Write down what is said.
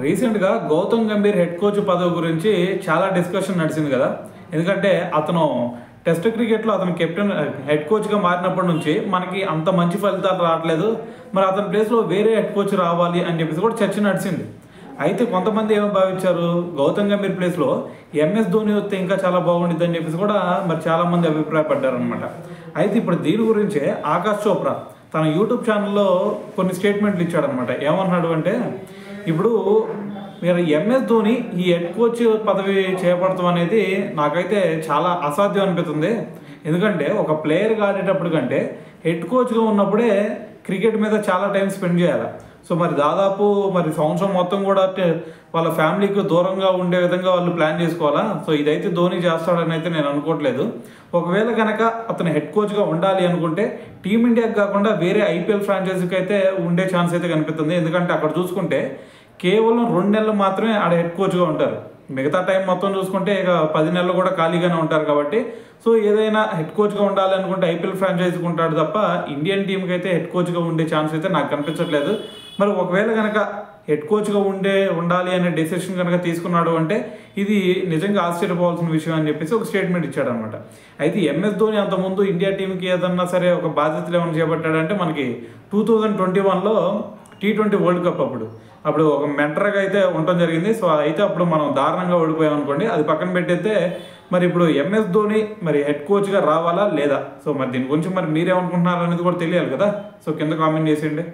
రీసెంట్గా Gautam Gambhir head coach పదవి గురించి చాలా డిస్కషన్ నడిచింది కదా. ఎందుకంటే అతను టెస్ట్ క్రికెట్లో అతను కెప్టెన్ హెడ్ కోచ్గా మారినప్పటి నుంచి మనకి అంత మంచి ఫలితాలు రావట్లేదు. మరి అతని ప్లేస్లో వేరే హెడ్ కోచ్ రావాలి అని చెప్పేసి కూడా చర్చ నడిచింది. అయితే కొంతమంది ఏమో భావించారు, గౌతమ్ గంభీర్ ప్లేస్లో ఎంఎస్ ధోని వస్తే ఇంకా చాలా బాగుండిద్ది అని చెప్పేసి కూడా మరి చాలామంది అభిప్రాయపడ్డారనమాట. అయితే ఇప్పుడు దీని గురించే ఆకాష్ చోప్రా తన యూట్యూబ్ ఛానల్లో కొన్ని స్టేట్మెంట్లు ఇచ్చాడనమాట. ఏమన్నాడు అంటే, ఇప్పుడు మీరు ఎంఎస్ ధోని ఈ హెడ్ కోచ్ పదవి చేపడతాం అనేది నాకైతే చాలా అసాధ్యం అనిపిస్తుంది. ఎందుకంటే ఒక ప్లేయర్గా ఆడేటప్పుడు కంటే హెడ్ కోచ్గా ఉన్నప్పుడే క్రికెట్ మీద చాలా టైం స్పెండ్ చేయాలి. సో మరి దాదాపు మరి సంవత్సరం మొత్తం కూడా వాళ్ళ ఫ్యామిలీకి దూరంగా ఉండే విధంగా వాళ్ళు ప్లాన్ చేసుకోవాలా. సో ఇదైతే ధోని చేస్తాడని అయితే నేను అనుకోవట్లేదు. ఒకవేళ కనుక అతను హెడ్ కోచ్గా ఉండాలి అనుకుంటే టీమిండియాకి కాకుండా వేరే ఐపీఎల్ ఫ్రాంచైజీకి అయితే ఉండే ఛాన్స్ అయితే కనిపిస్తుంది. ఎందుకంటే అక్కడ చూసుకుంటే కేవలం 2 నెలలు మాత్రమే ఆడ హెడ్ కోచ్గా ఉంటారు. మిగతా టైం మొత్తం చూసుకుంటే ఇక 10 నెలలు కూడా ఖాళీగానే ఉంటారు కాబట్టి సో ఏదైనా హెడ్ కోచ్గా ఉండాలి అనుకుంటే ఐపీఎల్ ఫ్రాంచైజీకి ఉంటాడు తప్ప ఇండియన్ టీంకి అయితే హెడ్ కోచ్గా ఉండే ఛాన్స్ అయితే నాకు కనిపించట్లేదు. మరి ఒకవేళ కనుక హెడ్ కోచ్గా ఉండాలి అనే డెసిషన్ కనుక తీసుకున్నాడు అంటే ఇది నిజంగా ఆశ్చర్యపోవాల్సిన విషయం అని చెప్పేసి ఒక స్టేట్మెంట్ ఇచ్చాడు అనమాట. అయితే ఎంఎస్ ధోని అంతకుముందు ఇండియా టీంకి ఏదన్నా సరే ఒక బాధ్యతలు ఏమైనా చేపట్టాడంటే మనకి 2021లో T20 వరల్డ్ కప్ అప్పుడు ఒక మెంటర్గా అయితే ఉండటం జరిగింది. సో అయితే అప్పుడు మనం దారుణంగా ఓడిపోయాం అనుకోండి. అది పక్కన పెట్టయితే మరి ఇప్పుడు ఎంఎస్ ధోని మరి హెడ్ కోచ్గా రావాలా లేదా? సో మరి దీని గురించి మరి మీరేమనుకుంటున్నారు అనేది కూడా తెలియాలి కదా. సో కింద కామెంట్ చేసేయండి.